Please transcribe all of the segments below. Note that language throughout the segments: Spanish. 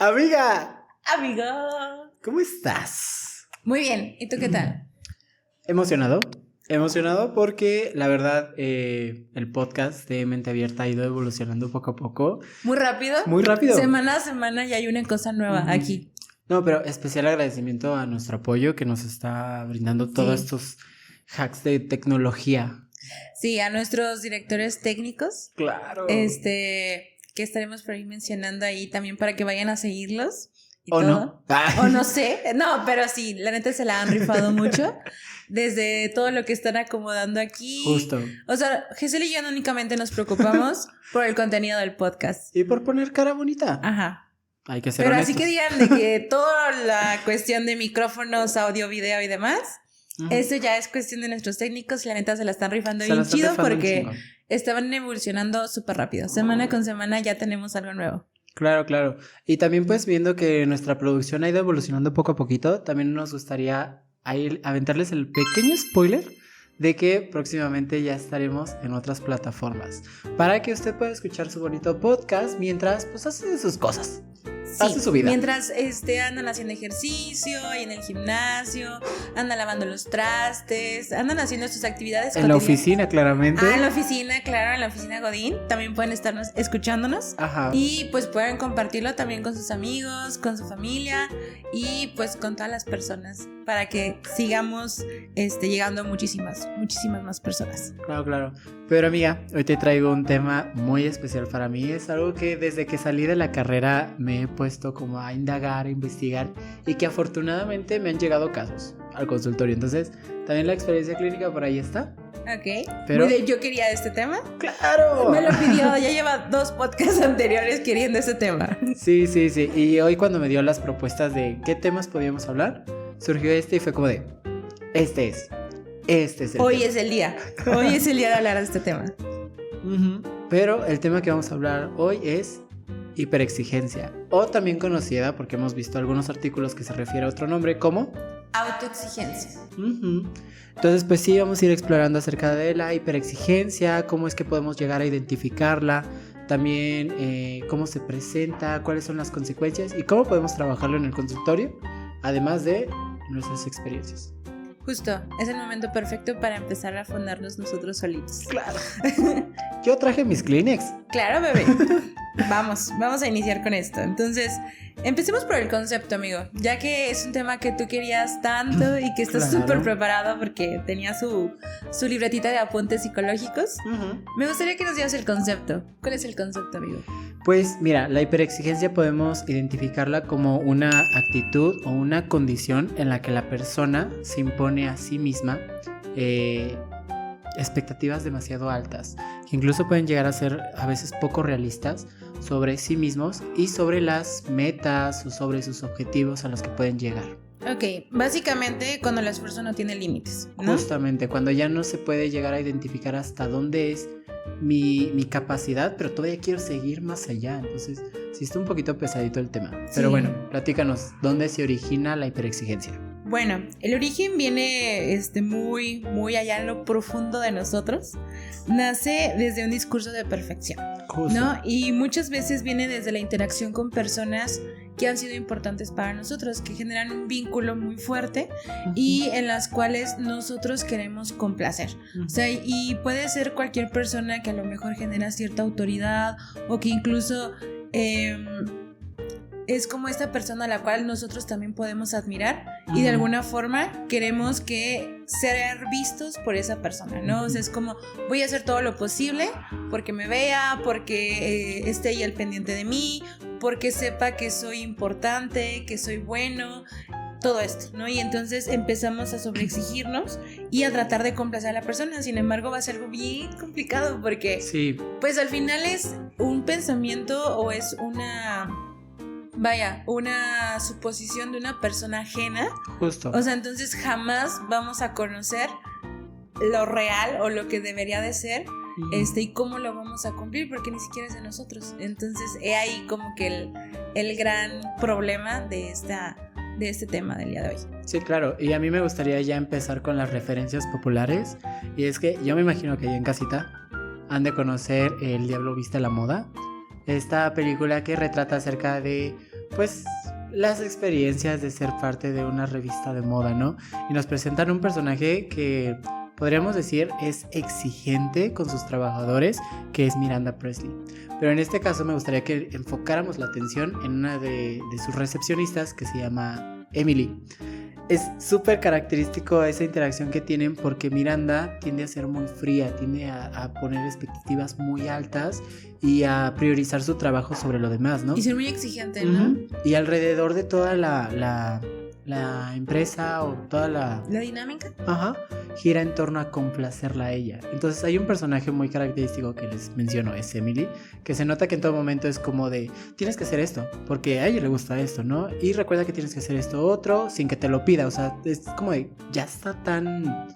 Amiga, Amigo. ¿cómo estás? Muy bien, ¿y tú qué tal? Emocionado porque la verdad el podcast de Mente Abierta ha ido evolucionando poco a poco. Muy rápido. Muy rápido. Semana a semana ya hay una cosa nueva aquí. No, pero especial agradecimiento a nuestro apoyo que nos está brindando todos estos hacks de tecnología. Sí, a nuestros directores técnicos. Claro. Que estaremos por ahí mencionando ahí también para que vayan a seguirlos. Y ¿O todo. no? O no sé. No, pero sí, la neta se la han rifado mucho. Desde todo lo que están acomodando aquí. Justo. O sea, Giselle y yo no únicamente nos preocupamos por el contenido del podcast. Y por poner cara bonita. Ajá. Hay que ser Pero honestos. así que digan de que toda la cuestión de micrófonos, audio, video y demás, eso ya es cuestión de nuestros técnicos y la neta se la están rifando bien chido porque estaban evolucionando súper rápido. Semana con semana ya tenemos algo nuevo. Claro, claro. Y también pues viendo que nuestra producción ha ido evolucionando poco a poquito, también nos gustaría ahí aventarles el pequeño spoiler de que próximamente ya estaremos en otras plataformas para que usted pueda escuchar su bonito podcast mientras pues hace sus cosas. Sí, hace su vida. Mientras andan haciendo ejercicio y en el gimnasio, andan lavando los trastes, andan haciendo sus actividades en la oficina, claramente. En la oficina, claro, en la oficina Godín. También pueden estarnos escuchándonos. Ajá. Y pues pueden compartirlo también con sus amigos, con su familia y pues con todas las personas para que sigamos llegando a muchísimas más personas. Claro, claro. Pero amiga, hoy te traigo un tema muy especial para mí. Es algo que desde que salí de la carrera me he puesto como a indagar, a investigar y que afortunadamente me han llegado casos al consultorio. Entonces, también la experiencia clínica por ahí está. Ok. Pero yo quería este tema. ¡Claro! Me lo pidió, ya lleva 2 podcasts anteriores queriendo ese tema. Sí. Y hoy cuando me dio las propuestas de qué temas podíamos hablar, surgió este y fue como de, este es el Hoy tema. es el día. Hoy es el día de hablar de este tema. Pero el tema que vamos a hablar hoy es hiperexigencia, o también conocida porque hemos visto algunos artículos que se refiere a otro nombre como autoexigencia. Entonces pues sí, vamos a ir explorando acerca de la hiperexigencia, cómo es que podemos llegar a identificarla, también cómo se presenta, cuáles son las consecuencias y cómo podemos trabajarlo en el consultorio, además de nuestras experiencias. Justo, es el momento perfecto para empezar a fundarnos nosotros solitos. Claro. Yo traje mis Kleenex. Claro, bebé. Vamos a iniciar con esto. Entonces, empecemos por el concepto, amigo. Ya que es un tema que tú querías tanto y que estás súper preparado porque tenía su libretita de apuntes psicológicos. Me gustaría que nos dieras el concepto. ¿Cuál es el concepto, amigo? Pues mira, la hiperexigencia podemos identificarla como una actitud o una condición en la que la persona se impone a sí misma expectativas demasiado altas, que incluso pueden llegar a ser a veces poco realistas sobre sí mismos y sobre las metas o sobre sus objetivos a los que pueden llegar. Ok, básicamente cuando el esfuerzo no tiene límites, ¿no? Justamente, cuando ya no se puede llegar a identificar hasta dónde es mi capacidad, pero todavía quiero seguir más allá. Entonces, sí está un poquito pesadito el tema. Sí. Pero bueno, platícanos, ¿dónde se origina la hiperexigencia? Bueno, el origen viene muy allá en lo profundo de nosotros. Nace desde un discurso de perfección, Justo. ¿no? Y muchas veces viene desde la interacción con personas que han sido importantes para nosotros, que generan un vínculo muy fuerte y en las cuales nosotros queremos complacer. O sea, y puede ser cualquier persona que a lo mejor genera cierta autoridad o que incluso es como esta persona a la cual nosotros también podemos admirar y de alguna forma queremos que ser vistos por esa persona, ¿no? O sea, es como voy a hacer todo lo posible porque me vea, porque esté ahí al pendiente de mí, porque sepa que soy importante, que soy bueno, todo esto, ¿no? Y entonces empezamos a sobreexigirnos y a tratar de complacer a la persona. Sin embargo, va a ser algo bien complicado porque pues al final es un pensamiento o es una suposición de una persona ajena. Justo. O sea, entonces jamás vamos a conocer lo real o lo que debería de ser y cómo lo vamos a cumplir porque ni siquiera es de nosotros. Entonces he ahí como que el gran problema de este tema del día de hoy. Sí, claro, y a mí me gustaría ya empezar con las referencias populares. Y es que yo me imagino que ahí en casita han de conocer El Diablo Viste a la Moda, esta película que retrata acerca de pues las experiencias de ser parte de una revista de moda, ¿no? Y nos presentan un personaje que podríamos decir es exigente con sus trabajadores, que es Miranda Presley. Pero en este caso me gustaría que enfocáramos la atención en una de sus recepcionistas, que se llama Emily. Es súper característico esa interacción que tienen, porque Miranda tiende a ser muy fría, tiende a poner expectativas muy altas y a priorizar su trabajo sobre lo demás, ¿no? Y ser muy exigente, ¿no? Y alrededor de toda la empresa o toda la dinámica, gira en torno a complacerla a ella. Entonces hay un personaje muy característico que les menciono, es Emily, que se nota que en todo momento es como de, tienes que hacer esto, porque a ella le gusta esto, ¿no? Y recuerda que tienes que hacer esto otro sin que te lo pida. O sea, es como de, ya está tan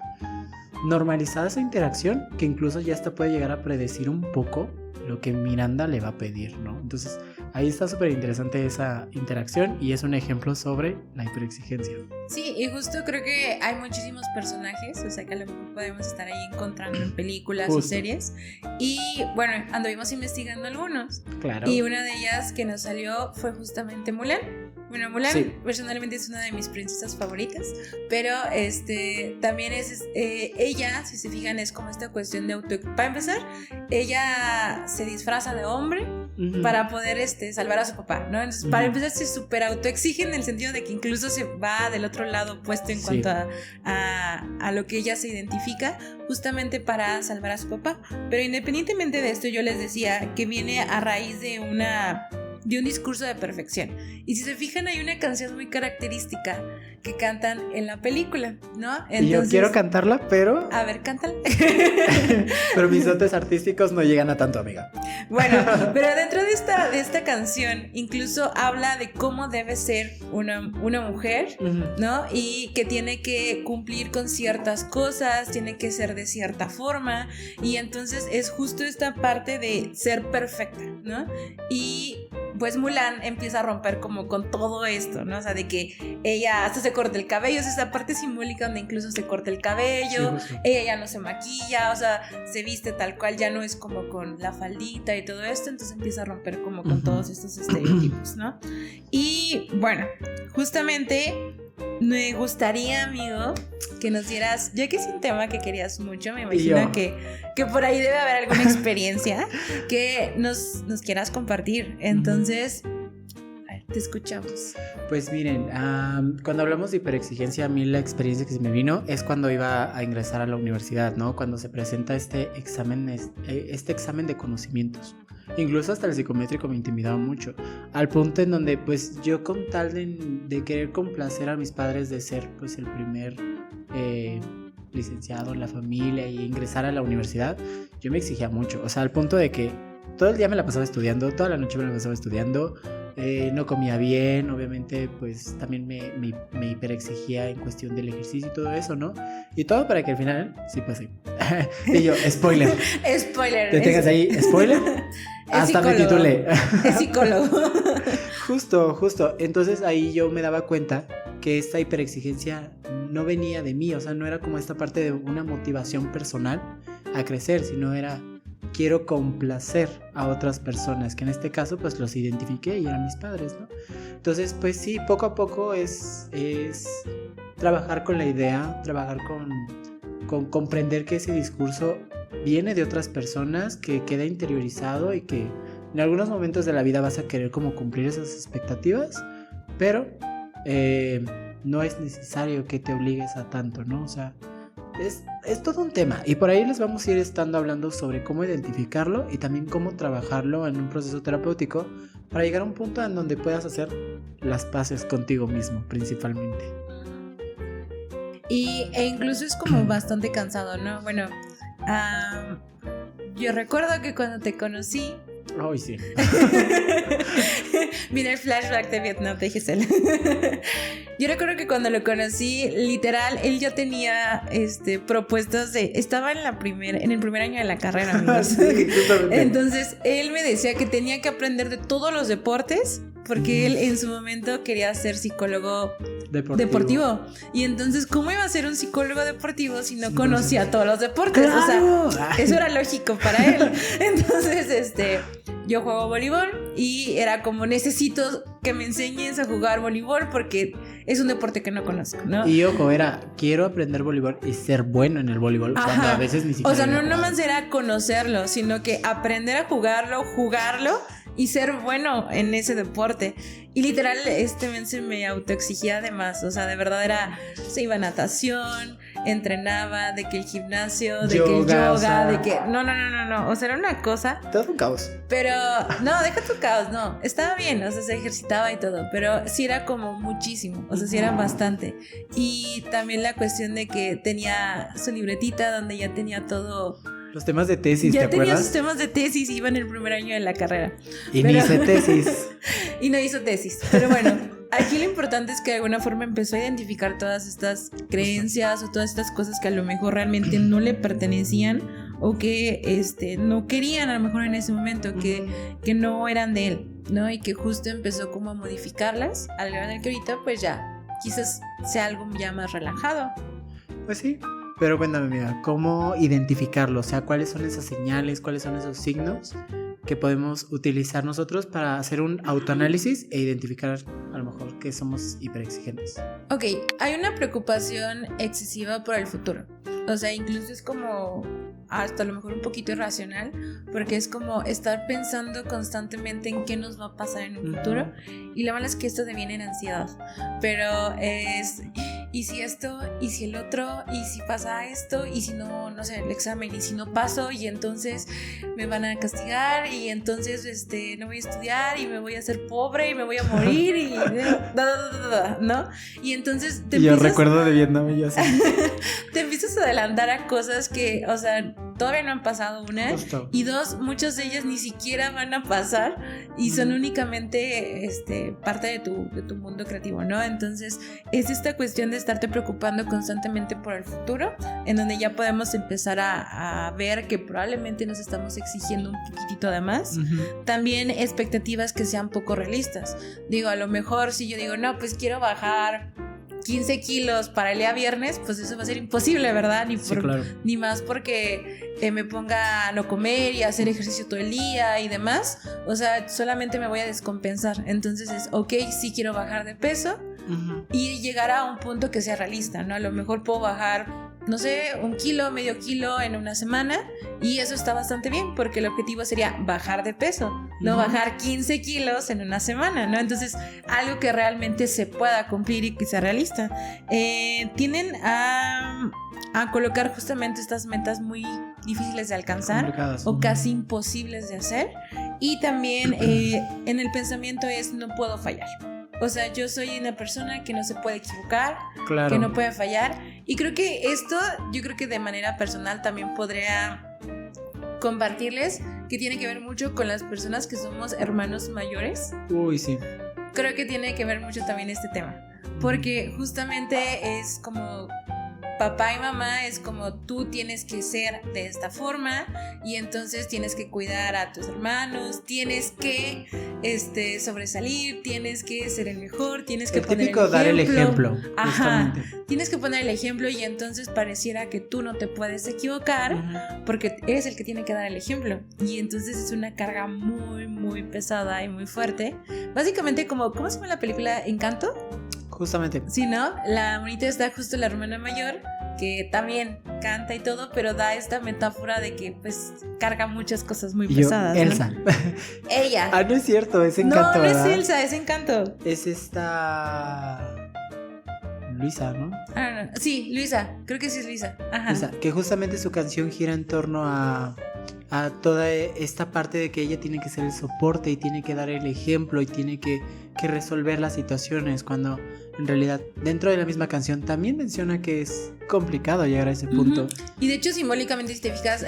normalizada esa interacción que incluso ya hasta puede llegar a predecir un poco lo que Miranda le va a pedir, ¿no? Entonces ahí está súper interesante esa interacción y es un ejemplo sobre la hiperexigencia. Sí, y justo creo que hay muchísimos personajes, o sea que a lo mejor podemos estar ahí encontrando en películas o series. Y bueno, anduvimos investigando algunos. Claro. Y una de ellas que nos salió fue justamente Mulan. Bueno, Mulan personalmente es una de mis princesas favoritas, pero también es ella, si se fijan, es como esta cuestión de para empezar, ella se disfraza de hombre para poder salvar a su papá, ¿no? Entonces, para empezar, se súper autoexige en el sentido de que incluso se va del otro lado opuesto en cuanto a lo que ella se identifica, justamente para salvar a su papá. Pero independientemente de esto, yo les decía que viene a raíz de un discurso de perfección. Y si se fijan, hay una canción muy característica que cantan en la película, ¿no? Entonces, y yo quiero cantarla, pero... A ver, cántala. Pero mis dotes artísticos no llegan a tanto, amiga. Bueno, pero dentro de esta canción incluso habla de cómo debe ser una mujer, ¿no? Y que tiene que cumplir con ciertas cosas, tiene que ser de cierta forma. Y entonces es justo esta parte de ser perfecta, ¿no? Y pues Mulan empieza a romper como con todo esto, ¿no? O sea, de que ella hasta se corta el cabello, es esa parte simbólica donde incluso se corta el cabello, ella ya no se maquilla, o sea, se viste tal cual, ya no es como con la faldita y todo esto, entonces empieza a romper como con todos estos estereotipos, ¿no? Y bueno, justamente me gustaría, amigo, que nos dieras, ya que es un tema que querías mucho, me imagino que por ahí debe haber alguna experiencia que nos quieras compartir. Entonces, a ver, te escuchamos. Pues miren, cuando hablamos de hiperexigencia, a mí la experiencia que se me vino es cuando iba a ingresar a la universidad, ¿no? Cuando se presenta este examen de conocimientos. Incluso hasta el psicométrico me intimidaba mucho, al punto en donde pues yo, con tal de querer complacer a mis padres, de ser pues el primer licenciado en la familia y ingresar a la universidad, yo me exigía mucho, o sea, al punto de que todo el día me la pasaba estudiando, toda la noche me la pasaba estudiando, no comía bien, obviamente pues también me hiperexigía en cuestión del ejercicio y todo eso, ¿no? Y todo para que al final, sí, pues sí. Y yo, spoiler. Spoiler. Te tengas ahí, spoiler. Hasta me titulé. Es psicólogo. Justo. Entonces ahí yo me daba cuenta que esta hiperexigencia no venía de mí, o sea, no era como esta parte de una motivación personal a crecer, sino era, quiero complacer a otras personas, que en este caso pues los identifiqué y eran mis padres, ¿no? Entonces pues sí, poco a poco es trabajar con la idea, trabajar con comprender que ese discurso viene de otras personas, que queda interiorizado y que en algunos momentos de la vida vas a querer como cumplir esas expectativas, pero no es necesario que te obligues a tanto, ¿no? O sea, es todo un tema, y por ahí les vamos a ir hablando sobre cómo identificarlo y también cómo trabajarlo en un proceso terapéutico para llegar a un punto en donde puedas hacer las paces contigo mismo, principalmente. E incluso es como bastante cansado, ¿no? Bueno, yo recuerdo que cuando te conocí... Ay, sí. Viene el flashback de Vietnam de Giselle. Yo recuerdo que cuando lo conocí, literal, él ya tenía propuestas de... Estaba en el primer año de la carrera, amigos. Sí, entonces, él me decía que tenía que aprender de todos los deportes, porque él en su momento quería ser psicólogo deportivo. Y entonces, ¿cómo iba a ser un psicólogo deportivo si no conocía todos los deportes? ¡Claro! O sea, eso era lógico para él. Entonces, yo juego voleibol y era como, necesito que me enseñes a jugar voleibol porque es un deporte que no conozco, ¿no? Y ojo, quiero aprender voleibol y ser bueno en el voleibol, cuando a veces ni siquiera... O sea, no nomás era conocerlo, sino que aprender a jugarlo y ser bueno en ese deporte. Y literal, men se me autoexigía además. O sea, de verdad se iba a natación, entrenaba, de que el gimnasio, de que el yoga, o sea, de que... No. O sea, era una cosa. Todo un caos. Pero, no, deja tu caos, no. Estaba bien, o sea, se ejercitaba y todo. Pero sí era como muchísimo. O sea, sí era bastante. Y también la cuestión de que tenía su libretita donde ya tenía todo... Los temas de tesis, ¿te acuerdas? Ya tenía sus temas de tesis, iba en el primer año de la carrera. Y no hice tesis. Y no hizo tesis. Pero bueno, aquí lo importante es que de alguna forma empezó a identificar todas estas creencias o todas estas cosas que a lo mejor realmente no le pertenecían o que no querían a lo mejor en ese momento, que no eran de él, ¿no? Y que justo empezó como a modificarlas al grado en el que ahorita pues ya quizás sea algo ya más relajado. Pues sí. Pero cuéntame, amiga, ¿cómo identificarlo? O sea, ¿cuáles son esas señales, cuáles son esos signos que podemos utilizar nosotros para hacer un autoanálisis e identificar a lo mejor que somos hiperexigentes? Ok, hay una preocupación excesiva por el futuro. O sea, incluso es como hasta a lo mejor un poquito irracional, porque es como estar pensando constantemente en qué nos va a pasar en un futuro. Y la mala es que esto deviene en ansiedad. Pero es... ¿Y si esto? ¿Y si el otro? ¿Y si pasa esto? ¿Y si no sé, el examen? ¿Y si no paso? Y entonces me van a castigar y entonces no voy a estudiar y me voy a hacer pobre y me voy a morir y... ¿no? Y entonces yo recuerdo de Vietnam y yo así. Te empiezas a adelantar a cosas que, o sea, todavía no han pasado una. Justo. Y dos, muchas de ellas ni siquiera van a pasar y son únicamente parte de tu mundo creativo, ¿no? Entonces es esta cuestión de estarte preocupando constantemente por el futuro, en donde ya podemos empezar a ver que probablemente nos estamos exigiendo un poquitito de más. También expectativas que sean poco realistas. Digo, a lo mejor si yo digo, no, pues quiero bajar 15 kilos para el día viernes, pues eso va a ser imposible, ¿verdad? Ni más porque me ponga a no comer y a hacer ejercicio todo el día y demás. O sea, solamente me voy a descompensar. Entonces es, ok, sí quiero bajar de peso y llegar a un punto que sea realista, ¿no? A lo mejor puedo bajar, no sé, 1 kilo, medio kilo en una semana y eso está bastante bien porque el objetivo sería bajar de peso, no bajar 15 kilos en una semana, ¿no? Entonces, algo que realmente se pueda cumplir y que sea realista. Tienden a colocar justamente estas metas muy difíciles de alcanzar o casi imposibles de hacer, y también en el pensamiento es no puedo fallar. O sea, yo soy una persona que no se puede equivocar, que no puede fallar. Y creo que yo creo que de manera personal también podría compartirles que tiene que ver mucho con las personas que somos hermanos mayores. Uy, sí. Creo que tiene que ver mucho también este tema. Porque justamente es como... Papá y mamá es como tú tienes que ser de esta forma y entonces tienes que cuidar a tus hermanos, tienes que sobresalir, tienes que ser el mejor, tienes que poner el ejemplo. Dar el ejemplo. Ajá, tienes que poner el ejemplo y entonces pareciera que tú no te puedes equivocar porque eres el que tiene que dar el ejemplo y entonces es una carga muy, muy pesada y muy fuerte. Básicamente como, ¿cómo se llama la película? ¿Encanto? Justamente. Sí, ¿no? La bonita está justo la hermana mayor que también canta y todo, pero da esta metáfora de que pues carga muchas cosas muy pesadas. Elsa. ¿No? Ella. Ah, no es cierto, es Encanto. No, no es Elsa, es Encanto. Es esta... Luisa, ¿no? Ah, no. Sí, Luisa, creo que sí es Luisa. Ajá. Luisa, que justamente su canción gira en torno a toda esta parte de que ella tiene que ser el soporte y tiene que dar el ejemplo y tiene que resolver las situaciones, cuando en realidad dentro de la misma canción también menciona que es complicado llegar a ese punto. Y de hecho simbólicamente, si te fijas,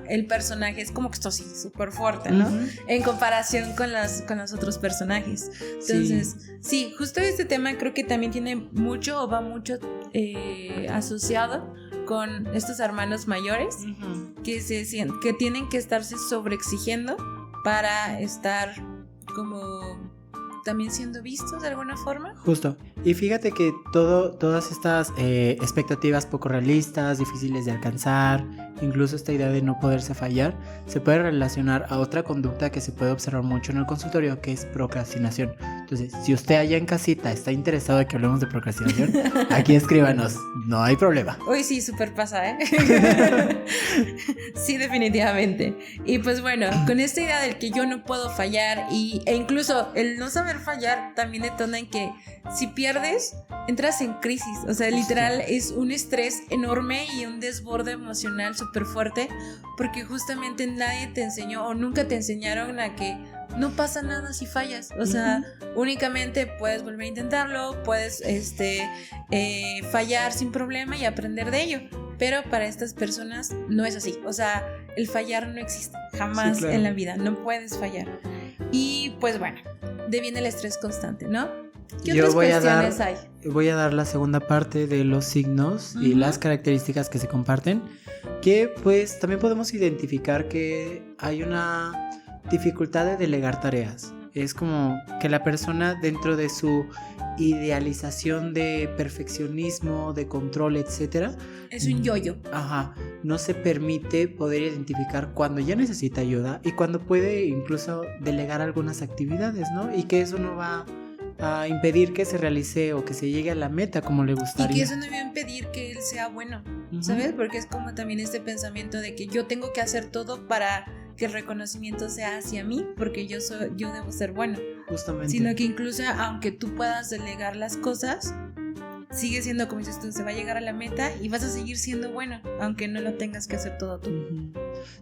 el personaje es como que esto sí, súper fuerte, ¿no? En comparación con los otros personajes. Entonces, sí, justo este tema creo que también tiene mucho o va mucho asociado con estos hermanos mayores que tienen que estarse sobreexigiendo para estar como también siendo vistos de alguna forma. Justo. Y fíjate que todas estas expectativas poco realistas, difíciles de alcanzar, incluso esta idea de no poderse fallar, se puede relacionar a otra conducta que se puede observar mucho en el consultorio, que es procrastinación. Entonces, si usted allá en casita está interesado en que hablemos de procrastinación, aquí escríbanos, no hay problema. Uy, sí, súper pasa, ¿eh? Sí, definitivamente. Y pues bueno, con esta idea del que yo no puedo fallar e incluso el no saber fallar también detona en que si pierdes, entras en crisis. O sea, literal es un estrés enorme y un desborde emocional súper fuerte, porque justamente nadie te enseñó o nunca te enseñaron a que no pasa nada si fallas. O sea, únicamente puedes volver a intentarlo, puedes fallar sin problema y aprender de ello. Pero para estas personas no es así. O sea, el fallar no existe jamás, sí, claro, en la vida. No puedes fallar. Y pues bueno, deviene el estrés constante, ¿no? ¿Qué otras cuestiones hay? Voy a dar la segunda parte de los signos y las características que se comparten, que pues también podemos identificar que hay una dificultad de delegar tareas. Es como que la persona, dentro de su idealización de perfeccionismo, de control, etcétera, es un yo-yo. Ajá, no se permite poder identificar cuando ya necesita ayuda y cuando puede incluso delegar algunas actividades, ¿no? Y que eso no va a impedir que se realice o que se llegue a la meta como le gustaría. Y que eso no va a impedir que él sea bueno, ¿sabes? Porque es como también este pensamiento de que yo tengo que hacer todo para que el reconocimiento sea hacia mí, porque yo debo ser bueno. Justamente. Sino que incluso aunque tú puedas delegar las cosas, sigue siendo, como dices tú, se va a llegar a la meta y vas a seguir siendo bueno, aunque no lo tengas que hacer todo tú.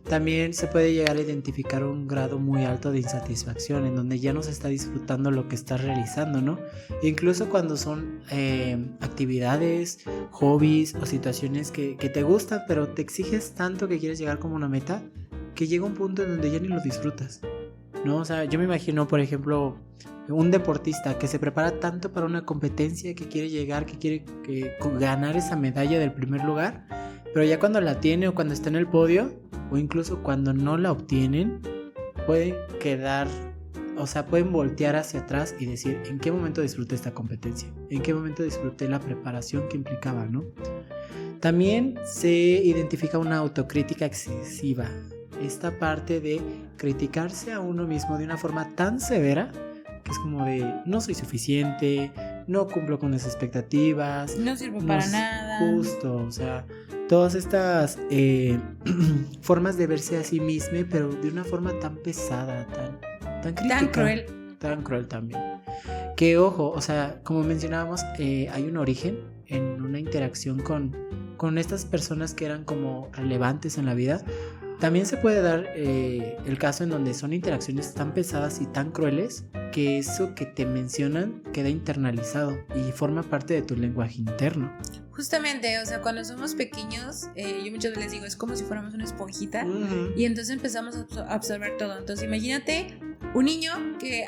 También se puede llegar a identificar un grado muy alto de insatisfacción, en donde ya no se está disfrutando lo que estás realizando, ¿no? Incluso cuando son actividades, hobbies o situaciones que te gustan, pero te exiges tanto que quieres llegar como una meta, que llega un punto en donde ya ni lo disfrutas, ¿no? O sea, yo me imagino, por ejemplo, un deportista que se prepara tanto para una competencia, que quiere llegar, que quiere ganar esa medalla del primer lugar, pero ya cuando la tiene o cuando está en el podio, o incluso cuando no la obtienen, pueden quedar, o sea, pueden voltear hacia atrás y decir, ¿en qué momento disfruté esta competencia? ¿En qué momento disfruté la preparación que implicaba, ¿no? También se identifica una autocrítica excesiva. Esta parte de criticarse a uno mismo de una forma tan severa, que es como de no soy suficiente, no cumplo con las expectativas, no sirvo para nada. Justo, o sea, todas estas formas de verse a sí mismo, pero de una forma tan pesada, tan crítica, tan cruel también. Que ojo, o sea, como mencionábamos, hay un origen en una interacción con estas personas que eran como relevantes en la vida. También se puede dar el caso en donde son interacciones tan pesadas y tan crueles que eso que te mencionan queda internalizado y forma parte de tu lenguaje interno. Justamente, o sea, cuando somos pequeños, yo muchas veces les digo, es como si fuéramos una esponjita, y entonces empezamos a absorber todo. Entonces imagínate un niño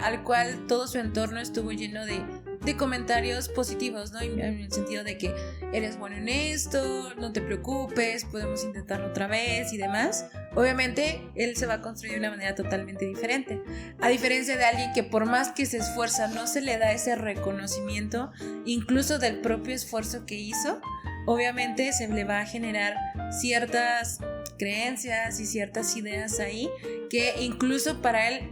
al cual todo su entorno estuvo lleno de comentarios positivos, ¿no? En el sentido de que eres bueno en esto, no te preocupes, podemos intentarlo otra vez y demás. Obviamente él se va a construir de una manera totalmente diferente, a diferencia de alguien que por más que se esfuerza no se le da ese reconocimiento incluso del propio esfuerzo que hizo. Obviamente se le va a generar ciertas creencias y ciertas ideas ahí que incluso para él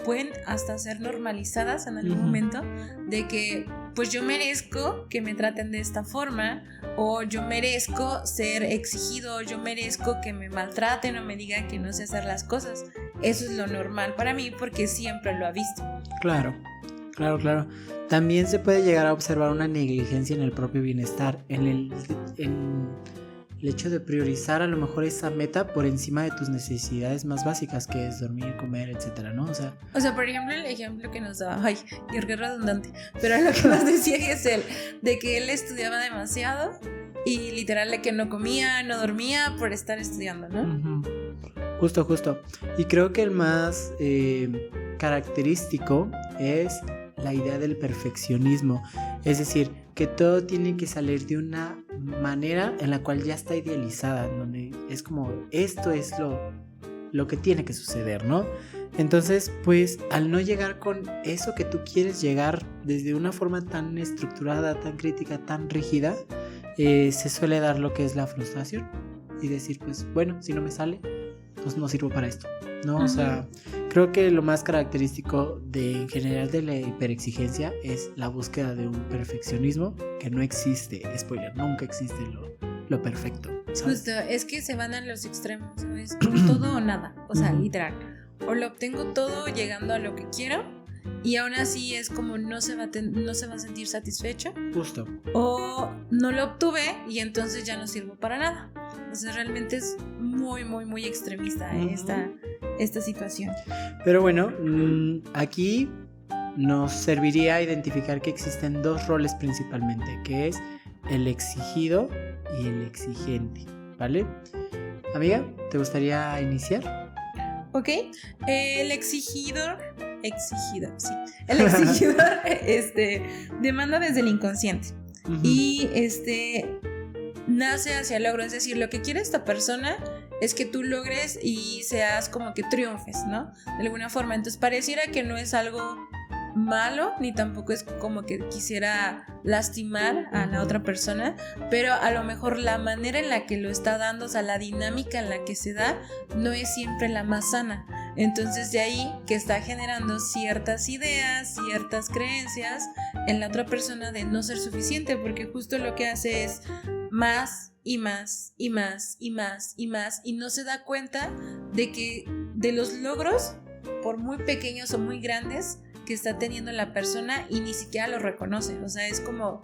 pueden hasta ser normalizadas en algún momento, de que pues yo merezco que me traten de esta forma, o yo merezco ser exigido, yo merezco que me maltraten o me digan que no sé hacer las cosas. Eso es lo normal para mí porque siempre lo he visto. Claro. También se puede llegar a observar una negligencia en el propio bienestar, en el hecho de priorizar a lo mejor esa meta por encima de tus necesidades más básicas, que es dormir, comer, etcétera, ¿no? O sea, por ejemplo, el ejemplo que nos daba, qué redundante, pero lo que nos decía es de que él estudiaba demasiado y literal de que no comía, no dormía por estar estudiando, ¿no? Justo. Y creo que el más característico es la idea del perfeccionismo, es decir, que todo tiene que salir de una manera en la cual ya está idealizada, donde es como esto es lo que tiene que suceder, ¿no? Entonces, pues al no llegar con eso que tú quieres llegar desde una forma tan estructurada, tan crítica, tan rígida, se suele dar lo que es la frustración y decir, pues bueno, si no me sale, pues no sirvo para esto, ¿no? O sea, creo que lo más característico en general de la hiperexigencia es la búsqueda de un perfeccionismo que no existe, spoiler, nunca existe lo perfecto, ¿sabes? Justo, es que se van a los extremos, ¿sabes? Como todo o nada, o sea, literal. O lo obtengo todo llegando a lo que quiero y aún así es como no se va a sentir satisfecho. Justo. O no lo obtuve y entonces ya no sirvo para nada. O sea, realmente es muy, muy, muy extremista esta situación. Pero bueno, aquí nos serviría identificar que existen dos roles principalmente, que es el exigido y el exigente, ¿vale? Amiga, ¿te gustaría iniciar? Ok, el exigidor, sí. El exigidor demanda desde el inconsciente. Y nace hacia el logro, es decir, lo que quiere esta persona es que tú logres y seas como que triunfes, ¿no? De alguna forma, entonces pareciera que no es algo malo, ni tampoco es como que quisiera lastimar a la otra persona, pero a lo mejor la manera en la que lo está dando, o sea, la dinámica en la que se da, no es siempre la más sana. Entonces de ahí que está generando ciertas ideas, ciertas creencias en la otra persona de no ser suficiente, porque justo lo que hace es más y más y más y más y más, y no se da cuenta de que de los logros, por muy pequeños o muy grandes, que está teniendo la persona y ni siquiera lo reconoce. O sea, es como,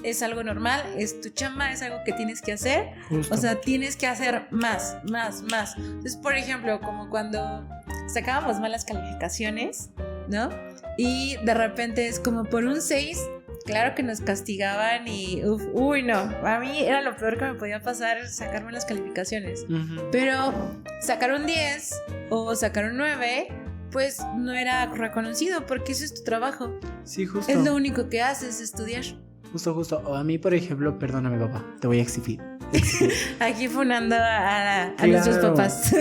es algo normal, es tu chamba, es algo que tienes que hacer. Justo. O sea, tienes que hacer más. Entonces, por ejemplo, como cuando sacábamos malas calificaciones, ¿no? Y de repente es como por un 6, claro que nos castigaban y uy, no, a mí era lo peor que me podía pasar, sacar malas calificaciones. Pero sacar un 10 o sacar un 9, pues no era reconocido porque ese es tu trabajo. Sí, justo. Es lo único que haces, estudiar. Justo. O a mí, por ejemplo, perdóname, papá, te voy a exhibir. Aquí funando a nuestros papás.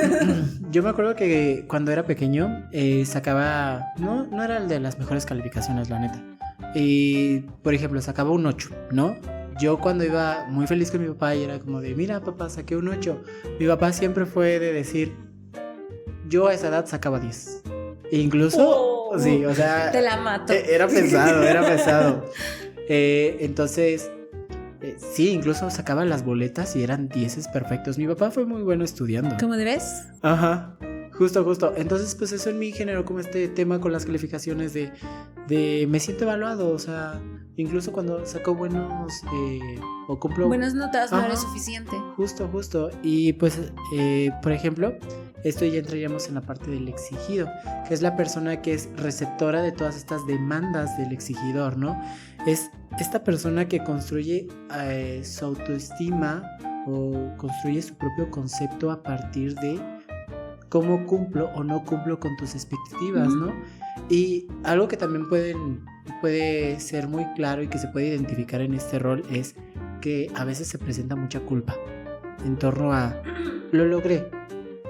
Yo me acuerdo que cuando era pequeño sacaba, no era el de las mejores calificaciones, la neta. Y, por ejemplo, sacaba un 8, ¿no? Yo cuando iba muy feliz con mi papá y era como de, mira, papá, saqué un 8. Mi papá siempre fue de decir, yo a esa edad sacaba 10. E incluso, sí, o sea, te la mato. Era pesado. Entonces, sí, incluso sacaba las boletas y eran 10 perfectos. Mi papá fue muy bueno estudiando. ¿Cómo debes? Ajá, justo. Entonces, pues eso en mí generó como este tema con las calificaciones de me siento evaluado, o sea, incluso cuando saco buenos o cumplo buenas notas, no eres suficiente. Justo. Y pues, por ejemplo, esto ya entraríamos en la parte del exigido, que es la persona que es receptora de todas estas demandas del exigidor, ¿no? Es esta persona que construye su autoestima o construye su propio concepto a partir de cómo cumplo o no cumplo con tus expectativas, ¿no? Y algo que también puede ser muy claro y que se puede identificar en este rol es que a veces se presenta mucha culpa en torno a lo logré,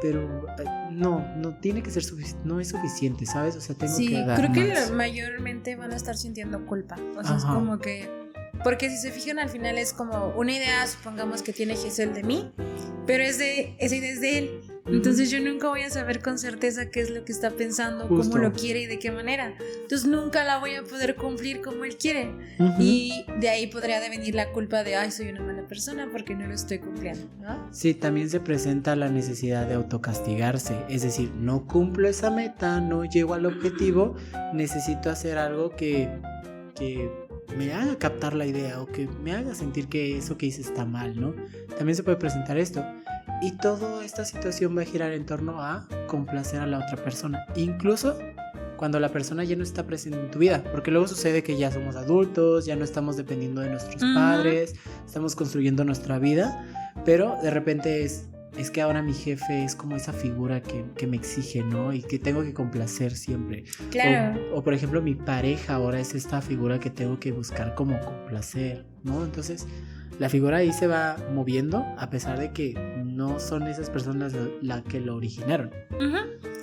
pero no tiene que ser no es suficiente, ¿sabes? O sea, tengo que dar creo más. Que mayormente van a estar sintiendo culpa. O sea, es como que, porque si se fijan al final es como una idea, supongamos que tiene Giselle de mí, pero esa idea es de él. Entonces yo nunca voy a saber con certeza qué es lo que está pensando, cómo lo quiere y de qué manera. Entonces nunca la voy a poder cumplir como él quiere. Y de ahí podría venir la culpa de, ay, soy una mala persona porque no lo estoy cumpliendo, ¿no? Sí, también se presenta la necesidad de autocastigarse. Es decir, no cumplo esa meta, no llego al objetivo, necesito hacer algo que me haga captar la idea o que me haga sentir que eso que hice está mal, ¿no? También se puede presentar esto. Y toda esta situación va a girar en torno a complacer a la otra persona, incluso cuando la persona ya no está presente en tu vida, porque luego sucede que ya somos adultos, ya no estamos dependiendo de nuestros padres, estamos construyendo nuestra vida, pero de repente es que ahora mi jefe es como esa figura que me exige, ¿no? Y que tengo que complacer siempre. Claro. O por ejemplo, mi pareja ahora es esta figura que tengo que buscar como complacer, ¿no? Entonces, la figura ahí se va moviendo a pesar de que no son esas personas las que lo originaron.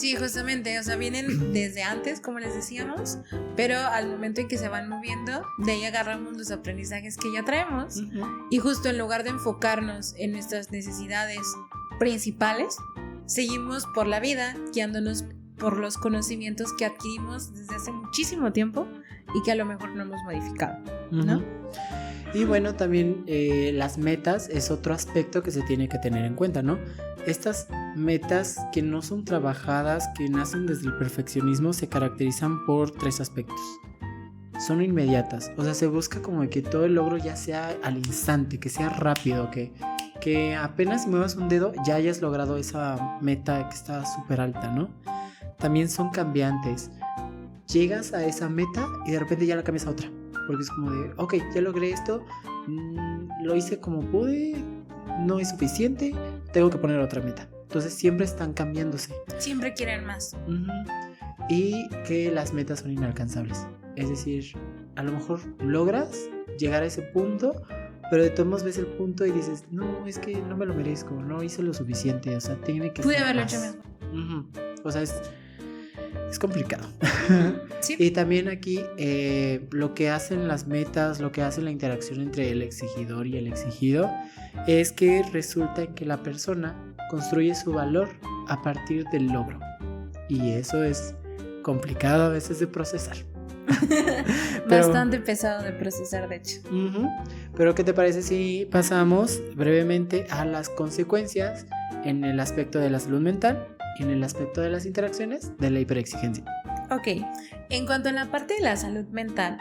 Sí, justamente, o sea, vienen desde antes, como les decíamos, pero al momento en que se van moviendo, de ahí agarramos los aprendizajes que ya traemos y justo en lugar de enfocarnos en nuestras necesidades principales, seguimos por la vida guiándonos por los conocimientos que adquirimos desde hace muchísimo tiempo y que a lo mejor no hemos modificado, ¿no? Y bueno, también las metas es otro aspecto que se tiene que tener en cuenta, ¿no? Estas metas que no son trabajadas, que nacen desde el perfeccionismo, se caracterizan por 3 aspectos. Son inmediatas, o sea, se busca como que todo el logro ya sea al instante, que sea rápido, que apenas muevas un dedo ya hayas logrado esa meta que está súper alta, ¿no? También son cambiantes. Llegas a esa meta y de repente ya la cambias a otra. Porque es como de, ok, ya logré esto, lo hice como pude, no es suficiente, tengo que poner otra meta. Entonces siempre están cambiándose. Siempre quieren más. Y que las metas son inalcanzables. Es decir, a lo mejor logras llegar a ese punto, pero de todos modos ves el punto y dices, no, es que no me lo merezco, no hice lo suficiente, o sea, tiene que Pude ser haberlo más. hecho mejor. O sea, es complicado. Sí. Y también aquí lo que hacen las metas, lo que hace la interacción entre el exigidor y el exigido es que resulta en que la persona construye su valor a partir del logro. Y eso es complicado a veces de procesar. Bastante pesado de procesar, de hecho. Pero ¿qué te parece si pasamos brevemente a las consecuencias en el aspecto de la salud mental y en el aspecto de las interacciones de la hiperexigencia? Ok, en cuanto a la parte de la salud mental,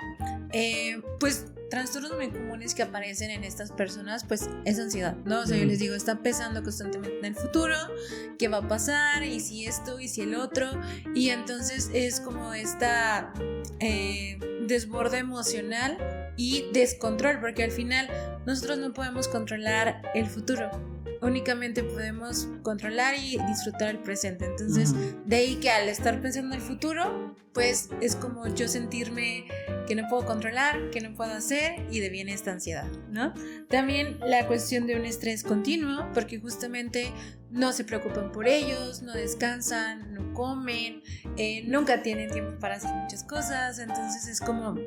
pues trastornos muy comunes que aparecen en estas personas, pues es ansiedad, ¿no? O sea, yo les digo, está pensando constantemente en el futuro, qué va a pasar, y si esto, y si el otro, y entonces es como esta desborde emocional y descontrol, porque al final nosotros no podemos controlar el futuro. Únicamente podemos controlar y disfrutar el presente. Entonces, de ahí que al estar pensando en el futuro, pues es como yo sentirme que no puedo controlar, que no puedo hacer, y deviene esta ansiedad, ¿no? También la cuestión de un estrés continuo, porque justamente no se preocupan por ellos, no descansan, no comen, nunca tienen tiempo para hacer muchas cosas. Entonces es como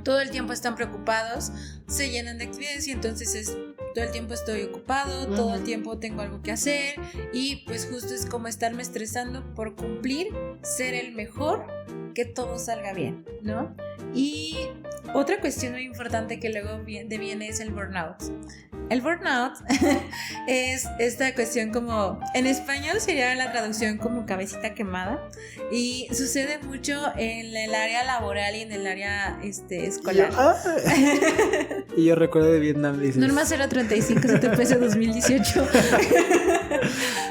todo el tiempo están preocupados, se llenan de actividades y entonces es todo el tiempo estoy ocupado, todo el tiempo tengo algo que hacer, y pues justo es como estarme estresando por cumplir, ser el mejor, que todo salga bien, ¿no? Y otra cuestión muy importante que luego deviene es el burnout. El burnout es esta cuestión como, en español sería la traducción como cabecita quemada, y sucede mucho en el área laboral y en el área escolar. Y yo recuerdo de Vietnam, dices. Norma 035 CTPS 2018.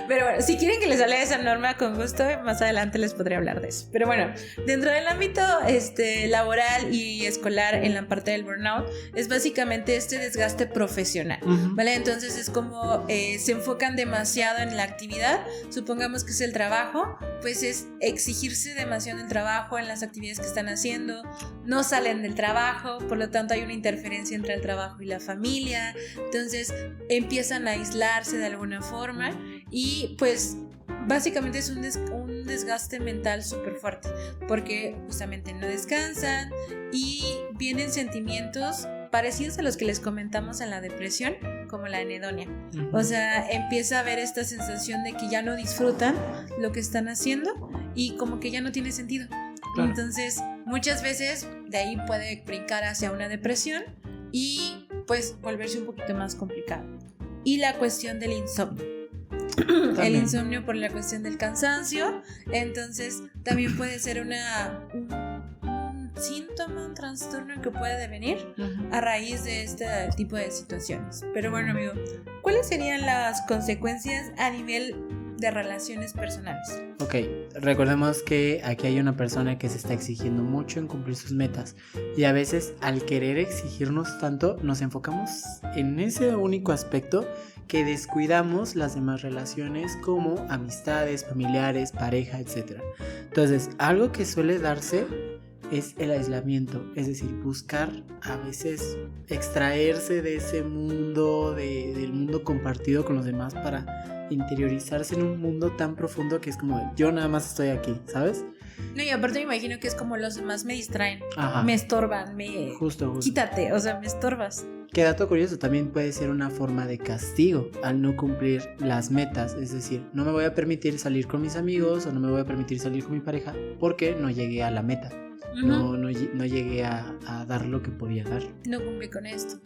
Pero bueno, si quieren que les hable de esa norma, con gusto, más adelante les podré hablar de eso. Pero bueno, dentro del ámbito laboral y escolar, en la parte del burnout, es básicamente este desgaste profesional, ¿vale? Entonces es como se enfocan demasiado en la actividad. Supongamos que es el trabajo, pues es exigirse demasiado en el trabajo, en las actividades que están haciendo, no salen del trabajo, por lo tanto hay una interferencia entre el trabajo y la familia. Entonces empiezan a aislarse de alguna forma y pues básicamente es un desgaste mental súper fuerte, porque justamente no descansan y vienen sentimientos parecidos a los que les comentamos en la depresión, como la anedonia. O sea, empieza a haber esta sensación de que ya no disfrutan lo que están haciendo y como que ya no tiene sentido. Claro. Entonces, muchas veces de ahí puede brincar hacia una depresión y pues volverse un poquito más complicado. Y la cuestión del insomnio. El insomnio por la cuestión del cansancio, entonces también puede ser un síntoma, un trastorno que puede devenir a raíz de este tipo de situaciones. Pero bueno, amigo, ¿cuáles serían las consecuencias a nivel de relaciones personales? Ok, recordemos que aquí hay una persona que se está exigiendo mucho en cumplir sus metas, y a veces al querer exigirnos tanto nos enfocamos en ese único aspecto que descuidamos las demás relaciones como amistades, familiares, pareja, etc. Entonces, algo que suele darse es el aislamiento, es decir, buscar a veces extraerse de ese mundo, del mundo compartido con los demás para interiorizarse en un mundo tan profundo que es como yo nada más estoy aquí, ¿sabes? No, y aparte me imagino que es como los demás me distraen, Ajá. me estorban, Justo. Quítate, o sea, me estorbas. Que dato curioso, también puede ser una forma de castigo al no cumplir las metas, es decir, no me voy a permitir salir con mis amigos o no me voy a permitir salir con mi pareja porque no llegué a la meta. No llegué a dar lo que podía dar. No cumplí con esto.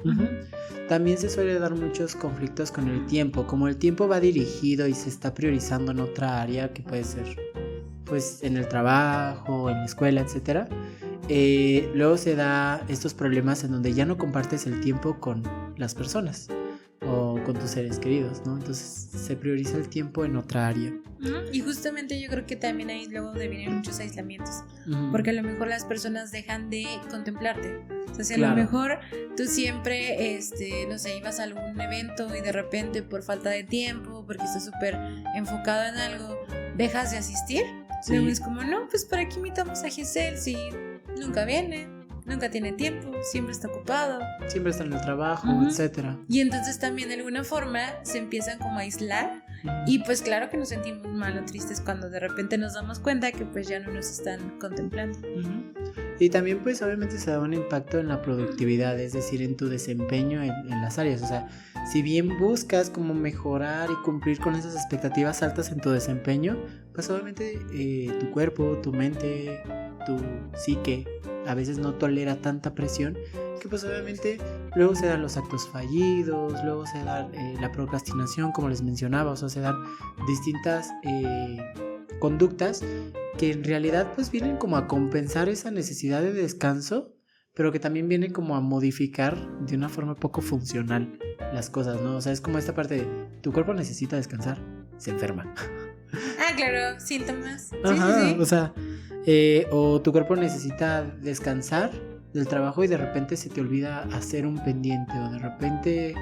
También se suele dar muchos conflictos con el tiempo. Como el tiempo va dirigido y se está priorizando en otra área, que puede ser pues en el trabajo, en la escuela, etc. Luego se da estos problemas en donde ya no compartes el tiempo con las personas o con tus seres queridos, ¿no? Entonces se prioriza el tiempo en otra área. Y justamente yo creo que también ahí luego vienen muchos aislamientos, porque a lo mejor las personas dejan de contemplarte. O sea, si a lo mejor tú siempre, no sé, ibas a algún evento y de repente por falta de tiempo, porque estás súper enfocado en algo, dejas de asistir. Luego es como, no, pues ¿para qué invitamos a Giselle si nunca viene? Nunca tiene tiempo, siempre está ocupado. Siempre está en el trabajo, etcétera. Y entonces también de alguna forma se empiezan como a aislar. Y pues claro que nos sentimos mal o tristes cuando de repente nos damos cuenta que pues ya no nos están contemplando. Y también pues obviamente se da un impacto en la productividad, es decir, en tu desempeño en las áreas. O sea, si bien buscas como mejorar y cumplir con esas expectativas altas en tu desempeño, pues obviamente tu cuerpo, tu mente, tu psique a veces no tolera tanta presión, que pues obviamente luego se dan los actos fallidos, luego se da la procrastinación, como les mencionaba, o sea, se dan distintas conductas que en realidad pues vienen como a compensar esa necesidad de descanso, pero que también vienen como a modificar de una forma poco funcional las cosas, ¿no? O sea, es como esta parte de tu cuerpo necesita descansar, se enferma. Ah, claro, síntomas. Sí. O sea, o tu cuerpo necesita descansar del trabajo y de repente se te olvida hacer un pendiente o de repente,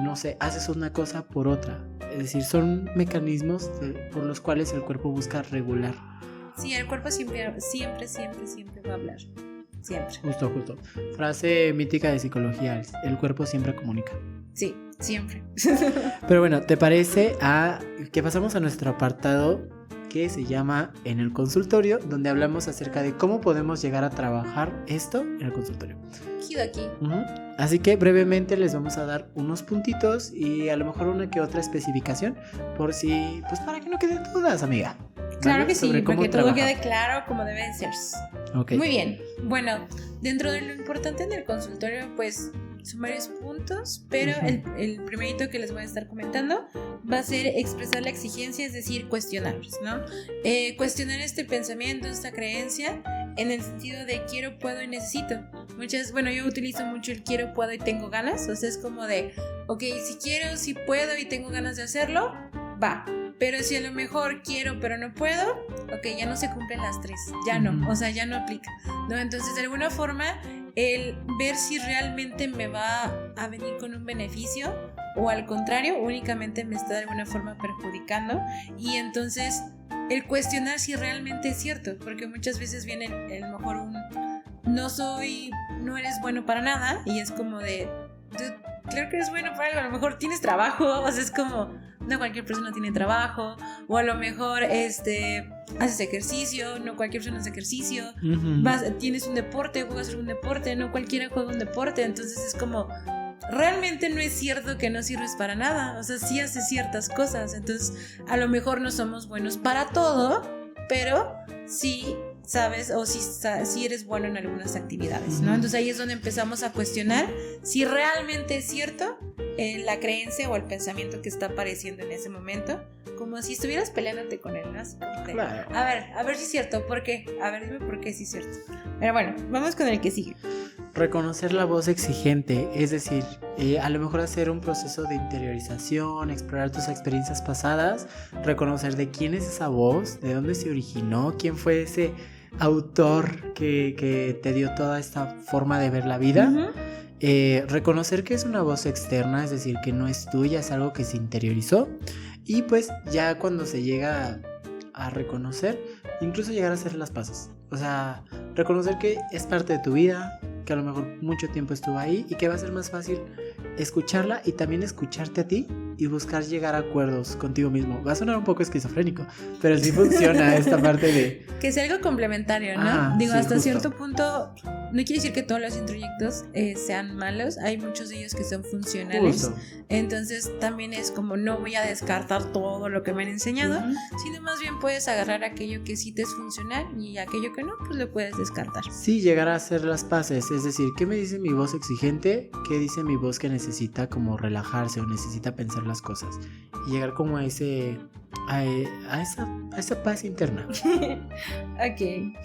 no sé, haces una cosa por otra. Es decir, son mecanismos por los cuales el cuerpo busca regular. Sí, el cuerpo siempre va a hablar. Siempre. Justo. Frase mítica de psicología, el cuerpo siempre comunica. Sí, siempre. Pero bueno, ¿te parece que pasamos a nuestro apartado que se llama En el consultorio, donde hablamos acerca de cómo podemos llegar a trabajar esto en el consultorio? Aquí. Así que brevemente les vamos a dar unos puntitos y a lo mejor una que otra especificación por si, pues para que no queden dudas, amiga. Claro que sí, para que todo quede claro como debe de ser. Okay. Muy bien. Bueno, dentro de lo importante en el consultorio, pues son varios puntos, pero el primerito que les voy a estar comentando va a ser expresar la exigencia, es decir, cuestionarlos, ¿no? Cuestionar este pensamiento, esta creencia, en el sentido de quiero, puedo y necesito. Yo utilizo mucho el quiero, puedo y tengo ganas, o sea, es como de, ok, si quiero, si puedo y tengo ganas de hacerlo, va. Pero si a lo mejor quiero pero no puedo, ok, ya no se cumplen las tres, ya no, o sea, ya no aplica, ¿no? Entonces, de alguna forma, el ver si realmente me va a venir con un beneficio o al contrario, únicamente me está de alguna forma perjudicando, y entonces el cuestionar si realmente es cierto, porque muchas veces viene a lo mejor no eres bueno para nada, y es como de, claro que eres bueno para algo, a lo mejor tienes trabajo, o sea, es como, no cualquier persona tiene trabajo, o a lo mejor haces ejercicio, no cualquier persona hace ejercicio, tienes un deporte, juegas algún deporte, no cualquiera juega un deporte, entonces es como, realmente no es cierto que no sirves para nada, o sea, sí haces ciertas cosas, entonces a lo mejor no somos buenos para todo, pero sí sabes o si eres bueno en algunas actividades, ¿no? Entonces ahí es donde empezamos a cuestionar si realmente es cierto la creencia o el pensamiento que está apareciendo en ese momento, como si estuvieras peleándote con él, ¿no? Claro. A ver si es cierto, ¿por qué? A ver, dime por qué sí es cierto. Pero bueno, vamos con el que sigue. Reconocer la voz exigente, es decir, a lo mejor hacer un proceso de interiorización, explorar tus experiencias pasadas, reconocer de quién es esa voz, de dónde se originó, quién fue ese autor que te dio toda esta forma de ver la vida. Reconocer que es una voz externa, es decir, que no es tuya, es algo que se interiorizó, y pues ya cuando se llega a reconocer, incluso llegar a hacer las paces. O sea, reconocer que es parte de tu vida, que a lo mejor mucho tiempo estuvo ahí y que va a ser más fácil escucharla y también escucharte a ti y buscar llegar a acuerdos contigo mismo. Va a sonar un poco esquizofrénico, pero sí funciona esta parte de... Que sea algo complementario, ¿no? Digo, sí, hasta justo. cierto punto, no quiere decir que todos los introyectos sean malos. Hay muchos de ellos que son funcionales. Justo. Entonces también es como no voy a descartar todo lo que me han enseñado, sino más bien puedes agarrar aquello que sí te es funcional y aquello que no, pues lo puedes descartar. Sí, llegar a hacer las paces, es decir, ¿qué me dice mi voz exigente? ¿Qué dice mi voz que necesita como relajarse o necesita pensar las cosas? Y llegar como a esa paz interna. Ok,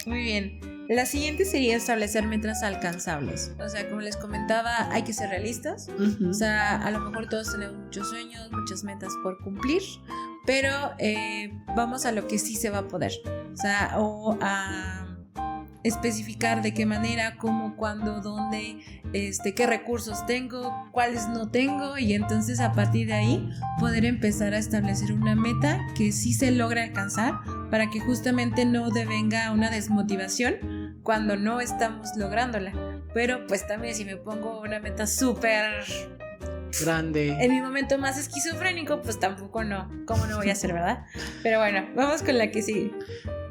muy bien. La siguiente sería establecer metas alcanzables. O sea, como les comentaba, hay que ser realistas. O sea, a lo mejor todos tenemos muchos sueños, muchas metas por cumplir, pero vamos a lo que sí se va a poder. O sea, o a especificar de qué manera, cómo, cuándo, dónde, qué recursos tengo, cuáles no tengo, y entonces a partir de ahí poder empezar a establecer una meta que sí se logra alcanzar para que justamente no devenga una desmotivación cuando no estamos lográndola. Pero pues también si me pongo una meta súper grande, en mi momento más esquizofrénico, pues tampoco no, ¿cómo no voy a hacer, verdad? Pero bueno, vamos con la que sigue.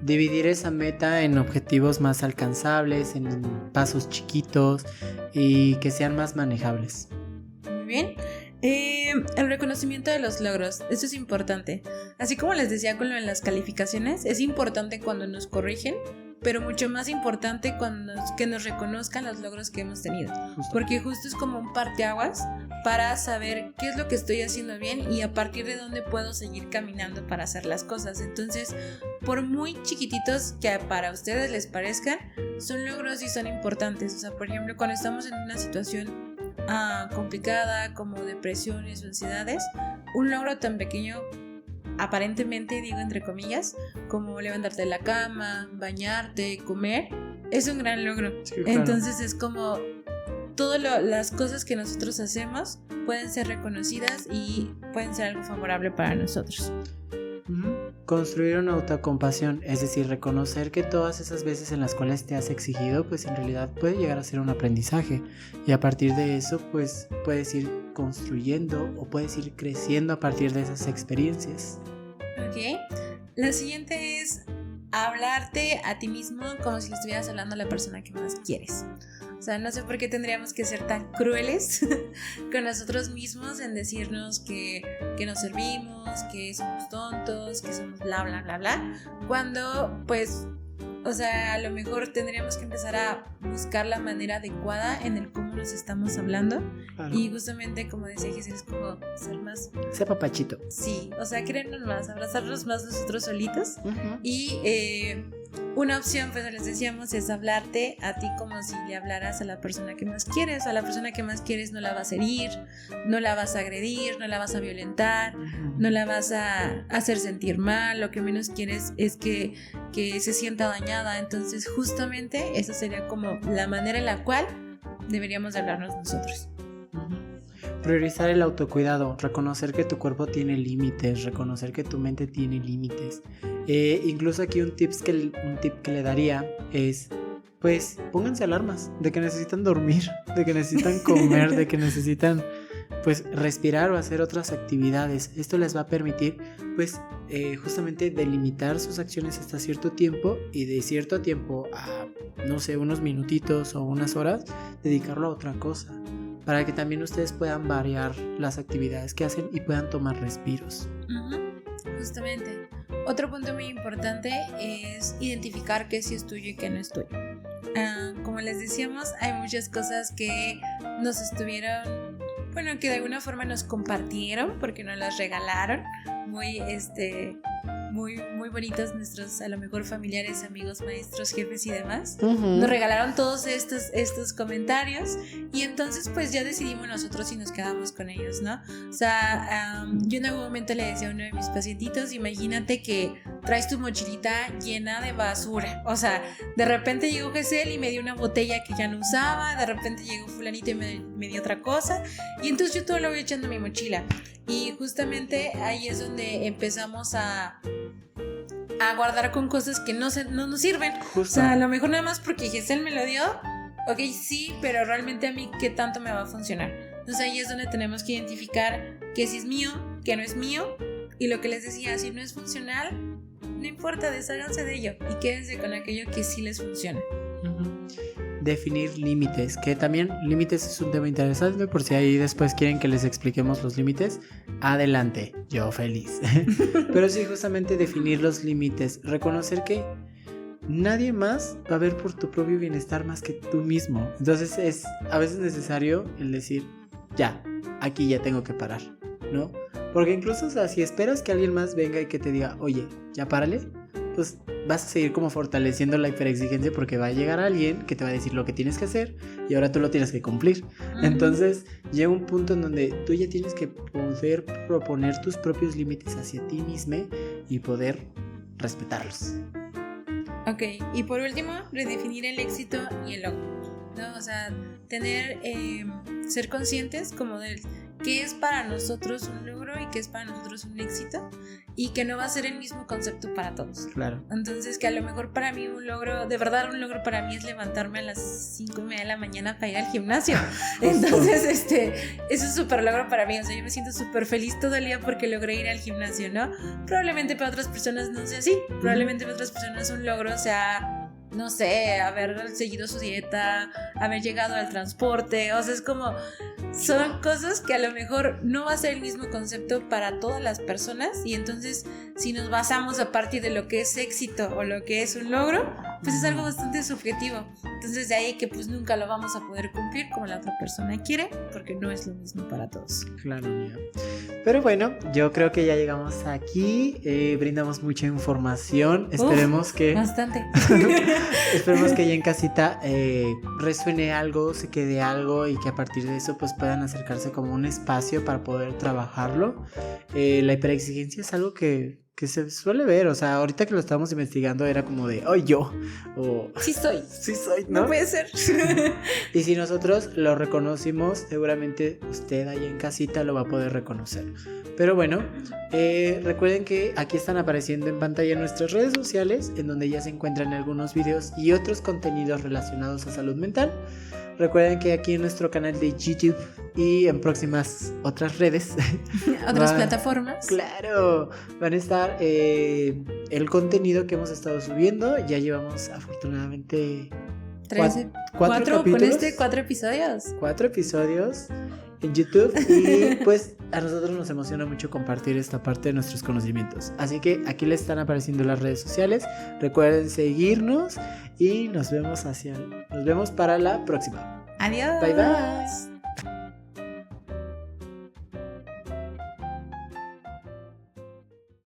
Dividir esa meta en objetivos más alcanzables, en pasos chiquitos y que sean más manejables. Muy bien. El reconocimiento de los logros, eso es importante. Así como les decía con lo de las calificaciones, es importante cuando nos corrigen, pero mucho más importante que nos reconozcan los logros que hemos tenido. Porque justo es como un parteaguas para saber qué es lo que estoy haciendo bien y a partir de dónde puedo seguir caminando para hacer las cosas. Entonces, por muy chiquititos que para ustedes les parezcan, son logros y son importantes. O sea, por ejemplo, cuando estamos en una situación complicada como depresiones o ansiedades, un logro tan pequeño, aparentemente, digo entre comillas, como levantarte de la cama, bañarte, comer, es un gran logro. Sí, claro. Entonces es como todas las cosas que nosotros hacemos pueden ser reconocidas y pueden ser algo favorable para nosotros. Construir una autocompasión, es decir, reconocer que todas esas veces en las cuales te has exigido, pues en realidad puede llegar a ser un aprendizaje y a partir de eso pues puedes ir construyendo o puedes ir creciendo a partir de esas experiencias. Ok, la siguiente es hablarte a ti mismo como si le estuvieras hablando a la persona que más quieres. O sea, no sé por qué tendríamos que ser tan crueles con nosotros mismos en decirnos que no servimos, que somos tontos, que somos bla, bla, bla, bla. Cuando, pues, o sea, a lo mejor tendríamos que empezar a buscar la manera adecuada en el cómo nos estamos hablando. Claro. Y justamente, como decía Giselle, es como ser más... Ser papachito. Sí, o sea, querernos más, abrazarnos más nosotros solitos. Y... una opción, pues les decíamos, es hablarte a ti como si le hablaras a la persona que más quieres. A la persona que más quieres no la vas a herir, no la vas a agredir, no la vas a violentar, no la vas a hacer sentir mal. Lo que menos quieres es que se sienta dañada. Entonces justamente esa sería como la manera en la cual deberíamos hablarnos nosotros. Priorizar el autocuidado, reconocer que tu cuerpo tiene límites, reconocer que tu mente tiene límites. Incluso aquí un tip que le daría es, pues, pónganse alarmas de que necesitan dormir, de que necesitan comer, de que necesitan, pues, respirar o hacer otras actividades. Esto les va a permitir, pues, justamente delimitar sus acciones hasta cierto tiempo y de cierto tiempo a, no sé, unos minutitos o unas horas, dedicarlo a otra cosa, para que también ustedes puedan variar las actividades que hacen y puedan tomar respiros. Justamente. Otro punto muy importante es identificar qué sí es tuyo y qué no es tuyo. Como les decíamos, hay muchas cosas que nos estuvieron, bueno, que de alguna forma nos compartieron porque nos las regalaron, muy bonitos nuestros, a lo mejor familiares, amigos, maestros, jefes y demás. Nos regalaron todos estos comentarios y entonces pues ya decidimos nosotros si nos quedamos con ellos, ¿no? O sea, yo en algún momento le decía a uno de mis pacientitos, imagínate que traes tu mochilita llena de basura. O sea, de repente llegó Giselle y me dio una botella que ya no usaba, de repente llegó fulanito y me dio otra cosa y entonces yo todo lo voy echando en mi mochila. Y justamente ahí es donde empezamos a a guardar con cosas que no nos sirven. Justo. O sea, a lo mejor nada más porque Giselle me lo dio, ok, sí, pero realmente a mí qué tanto me va a funcionar. Entonces ahí es donde tenemos que identificar que si es mío, que no es mío. Y lo que les decía, si no es funcional, no importa, desháganse de ello y quédense con aquello que sí les funciona. Definir límites, que también límites es un tema interesante, por si ahí después quieren que les expliquemos los límites, adelante, yo feliz. Pero sí, justamente definir los límites, reconocer que nadie más va a ver por tu propio bienestar más que tú mismo. Entonces es a veces necesario el decir, ya, aquí ya tengo que parar, ¿no? Porque incluso, o sea, si esperas que alguien más venga y que te diga, oye, ya párale, pues vas a seguir como fortaleciendo la hiperexigencia, porque va a llegar alguien que te va a decir lo que tienes que hacer y ahora tú lo tienes que cumplir. Entonces llega un punto en donde tú ya tienes que poder proponer tus propios límites hacia ti misma y poder respetarlos. Ok, y por último, redefinir el éxito y el logro, ¿no? O sea, ser conscientes como de qué es para nosotros un logro y qué es para nosotros un éxito, y que no va a ser el mismo concepto para todos. Claro. Entonces, que a lo mejor para mí un logro, de verdad un logro para mí es levantarme a las 5:30 de la mañana para ir al gimnasio. Entonces, eso es súper logro para mí. O sea, yo me siento súper feliz todo el día porque logré ir al gimnasio, ¿no? Probablemente para otras personas no sea así. Probablemente para otras personas un logro sea, no sé, haber seguido su dieta, haber llegado al transporte. O sea, es como, son cosas que a lo mejor no va a ser el mismo concepto para todas las personas. Y entonces, si nos basamos a partir de lo que es éxito o lo que es un logro, pues es algo bastante subjetivo. Entonces de ahí que pues nunca lo vamos a poder cumplir como la otra persona quiere, porque no es lo mismo para todos. Claro, mía. Pero bueno, yo creo que ya llegamos aquí. Brindamos mucha información. Esperemos que bastante. Esperemos que ya en casita resuene algo, se quede algo, y que a partir de eso pues puedan acercarse como un espacio para poder trabajarlo. La hiperexigencia es algo que se suele ver, o sea, ahorita que lo estábamos investigando era como de, ¡ay, yo! O, sí soy, ¿no? No puede ser. Y si nosotros lo reconocimos, seguramente usted allá en casita lo va a poder reconocer. Pero bueno, recuerden que aquí están apareciendo en pantalla nuestras redes sociales, en donde ya se encuentran algunos videos y otros contenidos relacionados a salud mental. Recuerden que aquí en nuestro canal de YouTube y en próximas otras redes, otras plataformas, claro, van a estar el contenido que hemos estado subiendo. Ya llevamos afortunadamente 4 con 4 episodios. 4 episodios en YouTube, y pues a nosotros nos emociona mucho compartir esta parte de nuestros conocimientos. Así que aquí les están apareciendo las redes sociales. Recuerden seguirnos y nos vemos para la próxima. Adiós. Bye bye.